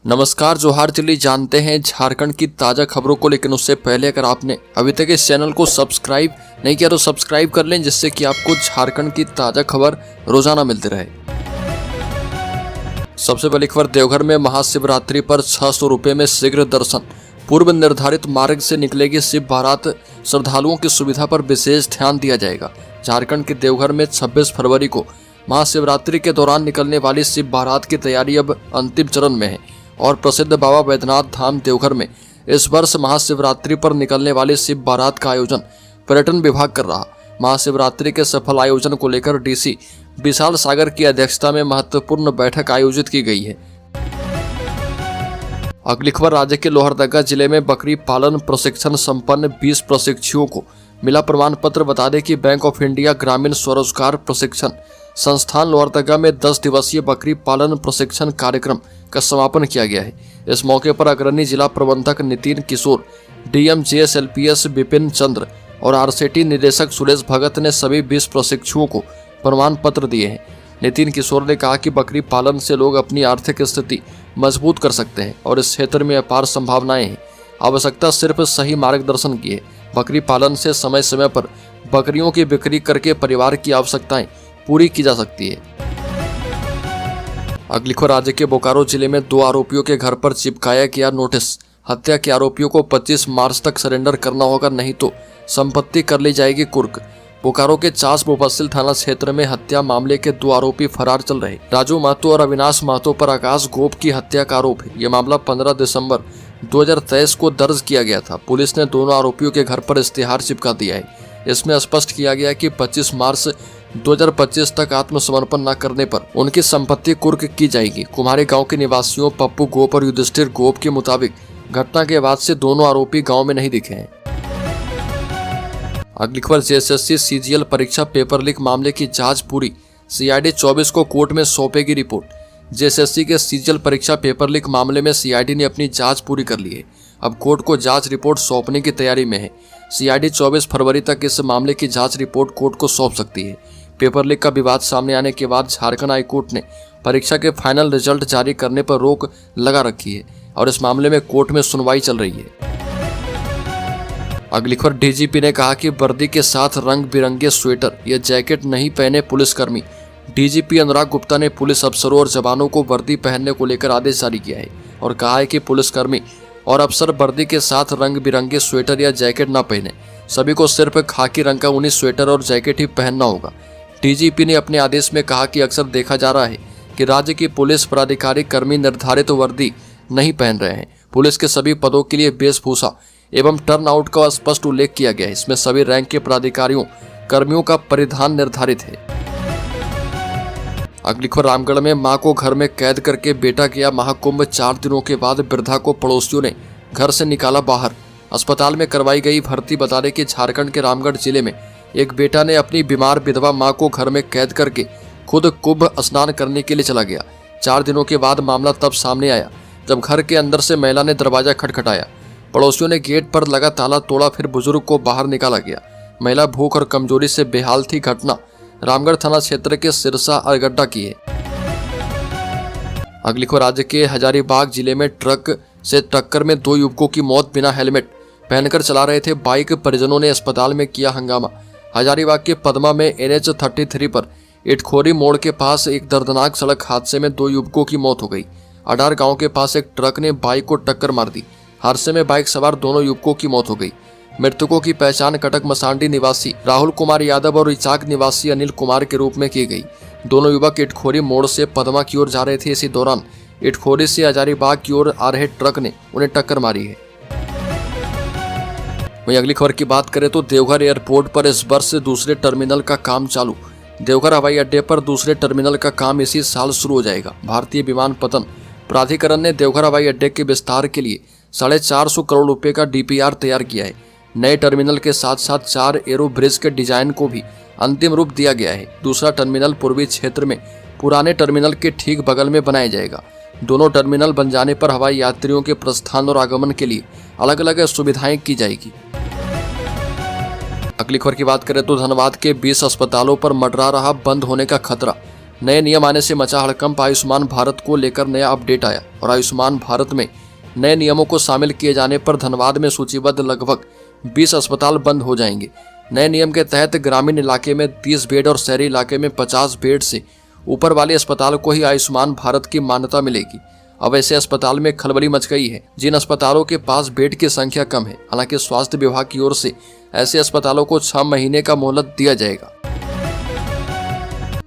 नमस्कार, जोहार चिल्ली। जानते हैं झारखंड की ताज़ा खबरों को, लेकिन उससे पहले अगर आपने अभी तक इस चैनल को सब्सक्राइब नहीं किया तो सब्सक्राइब कर लें, जिससे कि आपको झारखंड की ताज़ा खबर रोजाना मिलती रहे। सबसे पहली खबर, देवघर में महाशिवरात्रि पर 600 रुपये में शीघ्र दर्शन। पूर्व निर्धारित मार्ग से निकलेगी शिव बारात, श्रद्धालुओं की सुविधा पर विशेष ध्यान दिया जाएगा। झारखंड के देवघर में 26 फरवरी को महाशिवरात्रि के दौरान निकलने वाली शिव बारात की तैयारी अब अंतिम चरण में है और प्रसिद्ध बाबा बैद्यनाथ धाम देवघर में इस वर्ष महाशिवरात्रि पर निकलने वाली शिव बारात का आयोजन पर्यटन विभाग कर रहा। महाशिवरात्रि के सफल आयोजन को लेकर डीसी विशाल सागर की अध्यक्षता में महत्वपूर्ण बैठक आयोजित की गई है। अगली खबर, राज्य के लोहरदगा जिले में बकरी पालन प्रशिक्षण संपन्न 20 प्रशिक्षुओं को मिला प्रमाण पत्र। बता दें कि बैंक ऑफ इंडिया ग्रामीण स्वरोजगार प्रशिक्षण संस्थान लोहरदगा में 10 दिवसीय बकरी पालन प्रशिक्षण कार्यक्रम का समापन किया गया है। इस मौके पर अग्रणी जिला प्रबंधक नितिन किशोर, डीएम JSLPS विपिन चंद्र और RCT निदेशक सुरेश भगत ने सभी 20 प्रशिक्षुओं को प्रमाण पत्र दिए हैं। नितिन किशोर ने कहा कि बकरी पालन से लोग अपनी आर्थिक स्थिति मजबूत कर सकते हैं और इस क्षेत्र में अपार संभावनाएं हैं। आवश्यकता सिर्फ सही मार्गदर्शन की है। बकरी पालन से समय समय पर बकरियों की बिक्री करके परिवार की आवश्यकताएं पूरी की जा सकती है। अगली खबर, राज्य के बोकारो जिले में 2 आरोपियों के घर पर चिपकाया गया नोटिस। हत्या के आरोपियों को 25 मार्च तक सरेंडर करना होगा, नहीं तो संपत्ति कर ली जाएगी कुर्क। बोकारो के चास मुफस्सिल थाना क्षेत्र में हत्या मामले के 2 आरोपी फरार चल रहे। राजू महतो और अविनाश महतो पर आकाश गोप की हत्या का आरोप है। यह मामला 15 दिसंबर 2023 को दर्ज किया गया था। पुलिस ने दोनों आरोपियों के घर पर इश्तिहार चिपका दिया है। इसमें स्पष्ट किया गया कि 25 मार्च 2025 तक आत्मसमर्पण न करने पर उनकी संपत्ति कुर्क की जाएगी। कुम्हारे गांव के निवासियों पप्पू गोप और युधिष्ठिर गोप के मुताबिक घटना के बाद से दोनों आरोपी गांव में नहीं दिखे हैं। अगली खबर, JSSC CGL परीक्षा पेपर लीक मामले की जांच पूरी। CID 24 को कोर्ट में सौंपेगी रिपोर्ट। JSSC के CGL परीक्षा पेपर लीक मामले में CID ने अपनी जांच पूरी कर ली है। अब कोर्ट को जांच रिपोर्ट सौंपने की तैयारी में है। CID 24 फरवरी तक इस मामले की जांच रिपोर्ट कोर्ट को सौंप सकती है। पेपर लीक का विवाद सामने आने के बाद झारखंड हाईकोर्ट ने परीक्षा के फाइनल रिजल्ट जारी करने पर रोक लगा रखी है और इस मामले में कोर्ट में सुनवाई चल रही है। अगली खबर, DGP ने कहा कि वर्दी के साथ रंग बिरंगे स्वेटर या जैकेट नहीं पहने पुलिसकर्मी। DGP अनुराग गुप्ता ने पुलिस अफसरों और जवानों को वर्दी पहनने को लेकर आदेश जारी किया है और कहा है कि पुलिसकर्मी और अफसर वर्दी के साथ रंग बिरंगे स्वेटर या जैकेट न पहने। सभी को सिर्फ खाकी रंग का ऊनी स्वेटर और जैकेट ही पहनना होगा। DGP ने अपने आदेश में कहा कि अक्सर देखा जा रहा है कि राज्य की पुलिस पदाधिकारी कर्मी निर्धारित वर्दी नहीं पहन रहे हैं। पुलिस के सभी पदों के लिए वेशभूषा एवं टर्न आउट का स्पष्ट उल्लेख किया गया है। इसमें सभी रैंक के पदाधिकारियों कर्मियों का परिधान निर्धारित है। अगली खबर, रामगढ़ में मां को घर में कैद करके बेटा किया महाकुंभ। 4 दिनों के बाद वृद्धा को पड़ोसियों ने घर से निकाला बाहर। अस्पताल में करवाई गई भर्ती। बता दें कि झारखंड के रामगढ़ जिले में एक बेटा ने अपनी बीमार विधवा मां को घर में कैद करके खुद कुंभ स्नान करने के लिए चला गया। 4 दिनों के बाद मामला तब सामने आया जब घर के अंदर से महिला ने दरवाजा खटखटाया। पड़ोसियों ने गेट पर लगा ताला तोड़ा, फिर बुजुर्ग को बाहर निकाला गया। महिला भूख और कमजोरी से बेहाल थी। घटना रामगढ़ थाना क्षेत्र के सिरसा अरगड्डा की है। अगली खबर, राज्य के हजारीबाग जिले में ट्रक से टक्कर में 2 युवकों की मौत। बिना हेलमेट पहनकर चला रहे थे बाइक, परिजनों ने अस्पताल में किया हंगामा। हजारीबाग के पदमा में NH 33 पर इटखोरी मोड़ के पास एक दर्दनाक सड़क हादसे में 2 युवकों की मौत हो गई। अडार गांव के पास एक ट्रक ने बाइक को टक्कर मार दी। हादसे में बाइक सवार दोनों युवकों की मौत हो गई। मृतकों की पहचान कटक मसांडी निवासी राहुल कुमार यादव और इचाक निवासी अनिल कुमार के रूप में की गई। दोनों युवक इटखोरी मोड़ से पदमा की ओर जा रहे थे। इसी दौरान इटखोरी से हजारीबाग की ओर आ रहे ट्रक ने उन्हें टक्कर मारी है। वहीं अगली खबर की बात करें तो देवघर एयरपोर्ट पर इस वर्ष से दूसरे टर्मिनल का काम चालू। देवघर हवाई अड्डे पर दूसरे टर्मिनल का काम इसी साल शुरू हो जाएगा। भारतीय विमानपत्तन प्राधिकरण ने देवघर हवाई अड्डे के विस्तार के लिए 450 करोड़ रुपए का DPR तैयार किया है। नए टर्मिनल के साथ साथ 4 एरो ब्रिज के डिजाइन को भी अंतिम रूप दिया गया है। दूसरा टर्मिनल पूर्वी क्षेत्र में पुराने टर्मिनल के ठीक बगल में बनाया जाएगा। दोनों टर्मिनल बन जाने पर हवाई यात्रियों के प्रस्थान और आगमन के लिए अलग अलग सुविधाएं की जाएगी। अगली खबर की बात करें तो धनबाद के 20 अस्पतालों पर मंडरा रहा बंद होने का खतरा। नए नियम आने से मचा हड़कंप। आयुष्मान भारत को लेकर नया अपडेट आया और आयुष्मान भारत में नए नियमों को शामिल किए जाने पर धनबाद में सूचीबद्ध लगभग 20 अस्पताल बंद हो जाएंगे। नए नियम के तहत ग्रामीण इलाके में 30 बेड और शहरी इलाके में 50 बेड से ऊपर वाले अस्पताल को ही आयुष्मान भारत की मान्यता मिलेगी। अब ऐसे अस्पताल में खलबली मच गई है जिन अस्पतालों के पास बेड की संख्या कम है। हालांकि स्वास्थ्य विभाग की ओर से ऐसे अस्पतालों को 6 महीने का मोहलत दिया जाएगा।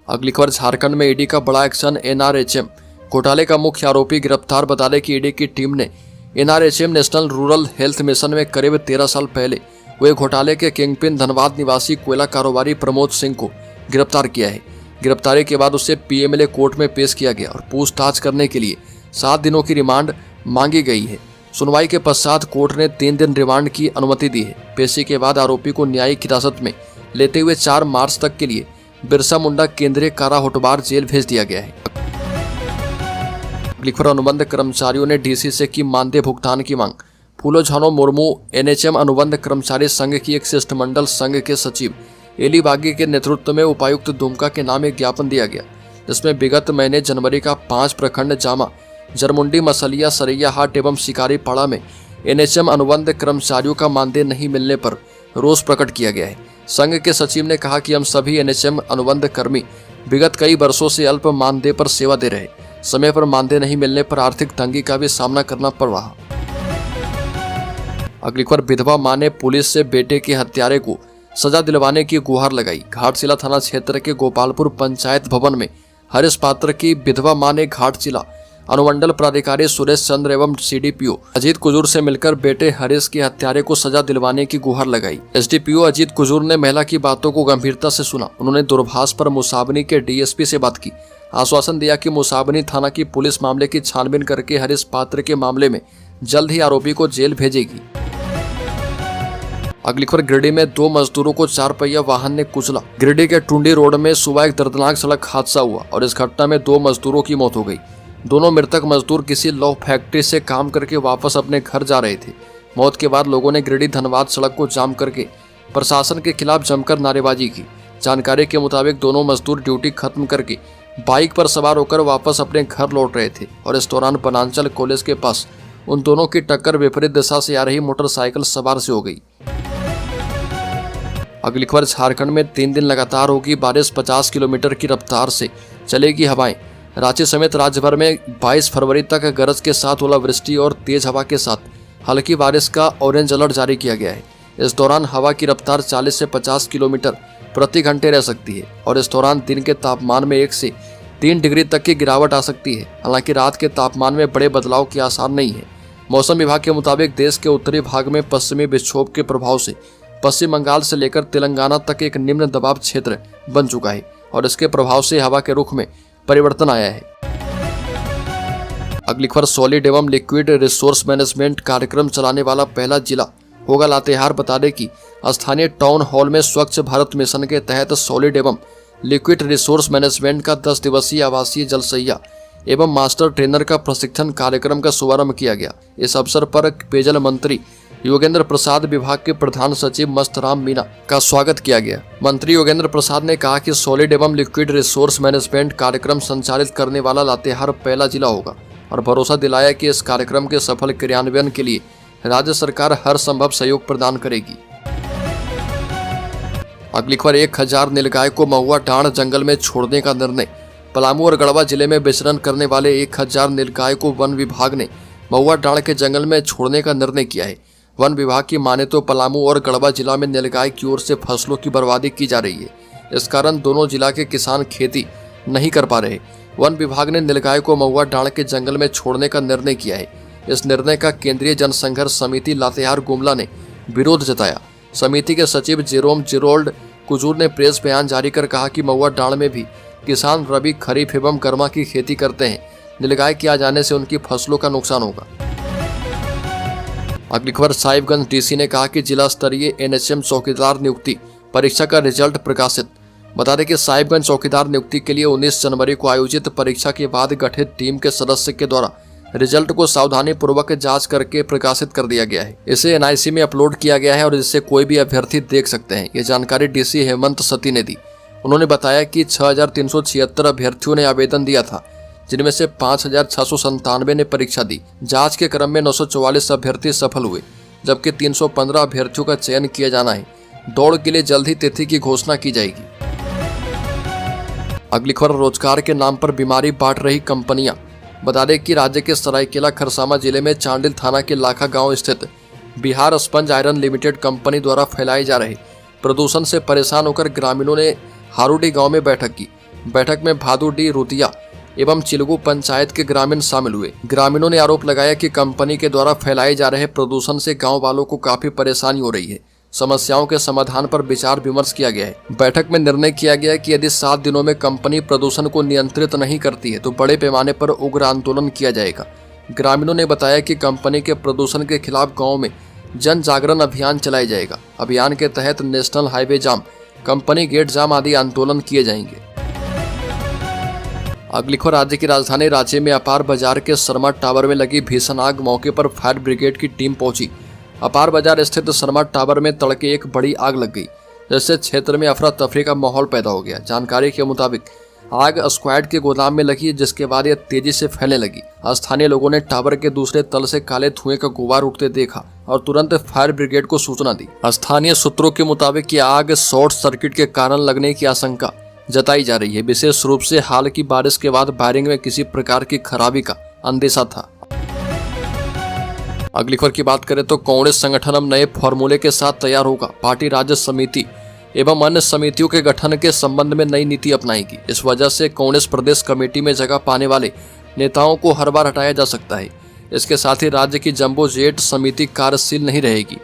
अगली खबर, झारखंड में ईडी का बड़ा एक्शन। NRHM घोटाले का मुख्य आरोपी गिरफ्तार। बता दें कि ईडी की टीम ने NRHM national rural health mission में करीब 13 साल पहले हुए घोटाले के किंगपिन धनबाद निवासी कोयला कारोबारी प्रमोद सिंह को गिरफ्तार किया है। गिरफ्तारी के बाद उसे PMLA कोर्ट में पेश किया गया और पूछताछ करने के लिए 7 दिनों की रिमांड मांगी गई है। सुनवाई के पश्चात कोर्ट ने 3 दिन रिमांड की अनुमति दी है। पेशी के बाद आरोपी को न्यायिक हिरासत में लेते हुए 4 मार्च तक के लिए बिरसा मुंडा केंद्रीय कारा होटबार जेल भेज दिया गया है। अनुबंध कर्मचारियों ने DC से की मानदेय भुगतान की मांग। फूलो झानो मुर्मू NHM अनुबंध कर्मचारी संघ की एक शिष्टमंडल संघ के सचिव एली बागी के नेतृत्व में उपायुक्त दुमका के नाम एक ज्ञापन दिया गया, जिसमें विगत महीने जनवरी का 5 प्रखंड जामा, जरमुंडी, मसलिया, सरैया हाट एवं शिकारीपाड़ा में NHM अनुबंध कर्मचारियों का मानदेय नहीं मिलने पर रोष प्रकट किया गया है। संघ के सचिव ने कहा कि हम सभी NHM अनुबंध कर्मी विगत कई वर्षों से अल्प मानदेय पर सेवा दे रहे, समय पर मानदेय नहीं मिलने पर आर्थिक तंगी का भी सामना करना पड़ रहा। अगली खबर, विधवा मां ने पुलिस से बेटे के हत्यारे को सजा दिलवाने की गुहार लगाई। घाटशिला थाना क्षेत्र के गोपालपुर पंचायत भवन में हरीश पात्र की विधवा मां ने घाटशिला अनुमंडल प्राधिकारी सुरेश चंद्र एवं CDPO अजीत कुजूर से मिलकर बेटे हरीश के हत्यारे को सजा दिलवाने की गुहार लगाई। SDPO अजीत कुजूर ने महिला की बातों को गंभीरता से सुना। उन्होंने दूरभाष पर मुसाबनी के DSP से बात की, आश्वासन दिया कि मुसाबनी थाना की पुलिस मामले की छानबीन करके हरीश पात्र के मामले में जल्द ही आरोपी को जेल भेजेगी। अगली खबर, गिरिडीह में 2 मजदूरों को 4 पहिया वाहन ने कुचला। गिरिडीह के टुंडी रोड में सुबह एक दर्दनाक सड़क हादसा हुआ और इस घटना में 2 मजदूरों की मौत हो गई। दोनों मृतक मजदूर किसी लौह फैक्ट्री से काम करके वापस अपने घर जा रहे थे। मौत के बाद लोगों ने गिरिडीह धनबाद सड़क को जाम करके प्रशासन के खिलाफ जमकर नारेबाजी की। जानकारी के मुताबिक दोनों मजदूर ड्यूटी खत्म करके बाइक पर सवार होकर वापस अपने घर लौट रहे थे और इस दौरान बनांचल कॉलेज के पास उन दोनों की टक्कर विपरीत दिशा से आ रही मोटरसाइकिल सवार से हो गई। अगली खबर, झारखंड में 3 दिन लगातार होगी बारिश। 50 किलोमीटर की रफ्तार से चलेगी हवाएं। रांची समेत राज्य भर में 22 फरवरी तक गरज के साथ ओलावृष्टि और तेज हवा के साथ हल्की बारिश का ऑरेंज अलर्ट जारी किया गया है। इस दौरान हवा की रफ्तार 40 से 50 किलोमीटर प्रति घंटे रह सकती है और इस दौरान दिन के तापमान में 1 से 3 डिग्री तक की गिरावट आ सकती है। हालांकि रात के तापमान में बड़े बदलाव के आसार नहीं है। मौसम विभाग के मुताबिक देश के उत्तरी भाग में पश्चिमी विक्षोभ के प्रभाव से पश्चिम बंगाल से लेकर तेलंगाना तक एक निम्न दबाव क्षेत्र बन चुका है और इसके प्रभाव से हवा के रुख में परिवर्तन आया है। अगली खबर, सॉलिड एवं लिक्विड रिसोर्स मैनेजमेंट कार्यक्रम चलाने वाला पहला जिला होगा लातेहार। बता दें कि स्थानीय टाउन हॉल में स्वच्छ भारत मिशन के तहत सॉलिड एवं लिक्विड रिसोर्स मैनेजमेंट का 10 दिवसीय आवासीय जलसैया एवं मास्टर ट्रेनर का प्रशिक्षण कार्यक्रम का शुभारंभ किया गया। इस अवसर पर पेयजल मंत्री योगेंद्र प्रसाद, विभाग के प्रधान सचिव मस्तराम मीना का स्वागत किया गया। मंत्री योगेंद्र प्रसाद ने कहा कि सॉलिड एवं लिक्विड रिसोर्स मैनेजमेंट कार्यक्रम संचालित करने वाला लातेहार पहला जिला होगा और भरोसा दिलाया कि इस कार्यक्रम के सफल क्रियान्वयन के लिए राज्य सरकार हर संभव सहयोग प्रदान करेगी। अगली खबर, 1000 नीलगाय को महुआ डांड जंगल में छोड़ने का निर्णय। पलामू और गढ़वा जिले में विचरण करने वाले 1000 नीलगाय को वन विभाग ने महुआ डांड के जंगल में छोड़ने का निर्णय किया है। वन विभाग की माने तो पलामू और गढ़वा जिला में नीलगाय की ओर से फसलों की बर्बादी की जा रही है। इस कारण दोनों जिला के किसान खेती नहीं कर पा रहे। वन विभाग ने नीलगाय को महुआ डांड के जंगल में छोड़ने का निर्णय किया है। इस निर्णय का केंद्रीय जनसंघर्ष समिति लातेहार गुमला ने विरोध जताया। समिति के सचिव जेरोम जिरोल्ड कुजूर ने प्रेस बयान जारी कर कहा कि महुआ डांड में भी किसान रबी, खरीफ एवं गर्मा की खेती करते हैं। नीलगाय के आ जाने से उनकी फसलों का नुकसान होगा। अगली खबर, साहिबगंज DC ने कहा कि जिला स्तरीय NHM चौकीदार नियुक्ति परीक्षा का रिजल्ट प्रकाशित। बता दें कि साहिबगंज चौकीदार नियुक्ति के लिए 19 जनवरी को आयोजित परीक्षा के बाद गठित टीम के सदस्य के द्वारा रिजल्ट को सावधानी पूर्वक जांच करके प्रकाशित कर दिया गया है। इसे NIC में अपलोड किया गया है और इससे कोई भी अभ्यर्थी देख सकते हैं। ये जानकारी DC हेमंत सती ने दी। उन्होंने बताया कि 6,376 अभ्यर्थियों ने आवेदन दिया था, जिनमें से 5,697 ने परीक्षा दी। जांच के क्रम में 944 अभ्यर्थी सफल हुए, जबकि 315 अभ्यर्थियों का चयन किया जाना है। दौड़ के लिए जल्द ही तिथि की घोषणा की जाएगी। अगली खबर, रोजगार के नाम पर बीमारी बांट रही कंपनियां। बता दें कि राज्य के सरायकेला खरसावां जिले में चांडिल थाना के लाखा गांव स्थित Bihar sponge iron limited company द्वारा फैलाए जा रहे प्रदूषण से परेशान होकर ग्रामीणों ने हारूडी गांव में बैठक की। बैठक में भादुडी, रुतिया एवं चिलगू पंचायत के ग्रामीण शामिल हुए। ग्रामीणों ने आरोप लगाया कि कंपनी के द्वारा फैलाए जा रहे प्रदूषण से गांव वालों को काफी परेशानी हो रही है। समस्याओं के समाधान पर विचार विमर्श किया गया है। बैठक में निर्णय किया गया कि यदि 7 दिनों में कंपनी प्रदूषण को नियंत्रित नहीं करती है तो बड़े पैमाने पर उग्र आंदोलन किया जाएगा। ग्रामीणों ने बताया कि कंपनी के प्रदूषण के खिलाफ गाँव में जन जागरण अभियान चलाया जाएगा। अभियान के तहत नेशनल हाईवे जाम, कंपनी गेट जाम आदि आंदोलन किए जाएंगे। अगली खबर, राज्य की राजधानी रांची में अपार बाजार के शर्मा टावर में लगी भीषण आग। मौके पर फायर ब्रिगेड की टीम पहुंची। अपार बाजार स्थित शर्मा टावर में तड़के एक बड़ी आग लग गई, जिससे क्षेत्र में अफरा तफरी का माहौल पैदा हो गया। जानकारी के मुताबिक आग स्क्वाड के गोदाम में लगी, जिसके बाद यह तेजी से फैलने लगी। स्थानीय लोगों ने टावर के दूसरे तल से काले धुएं का गुबार उठते देखा और तुरंत फायर ब्रिगेड को सूचना दी। स्थानीय सूत्रों के मुताबिक यह आग शॉर्ट सर्किट के कारण लगने की आशंका जताई जा रही है। विशेष रूप से हाल की बारिश के बाद वायरिंग में किसी प्रकार की खराबी का अंदेशा था। अगली खबर की बात करें तो कांग्रेस संगठन अब नए फॉर्मूले के साथ तैयार होगा। पार्टी राज्य समिति एवं अन्य समितियों के गठन के संबंध में नई नीति अपनाएगी। इस वजह से कांग्रेस प्रदेश कमेटी में जगह पाने वाले नेताओं को हर बार हटाया जा सकता है। इसके साथ ही राज्य की जंबो जेट समिति कार्यशील नहीं रहेगी।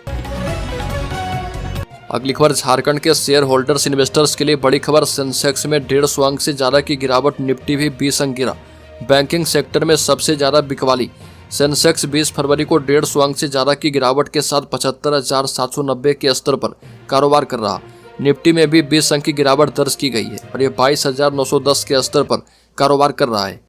अगली खबर, झारखंड के शेयर होल्डर्स इन्वेस्टर्स के लिए बड़ी खबर। सेंसेक्स में 150 अंक से ज्यादा की गिरावट, निफ्टी भी 20 अंक गिरा। बैंकिंग सेक्टर में सबसे ज्यादा बिकवाली। सेंसेक्स 20 फरवरी को 150 अंक से ज्यादा की गिरावट के साथ 75,790 के स्तर पर कारोबार कर रहा। निफ्टी में भी 20 अंक की गिरावट दर्ज की गई है और यह 22,910 के स्तर पर कारोबार कर रहा है।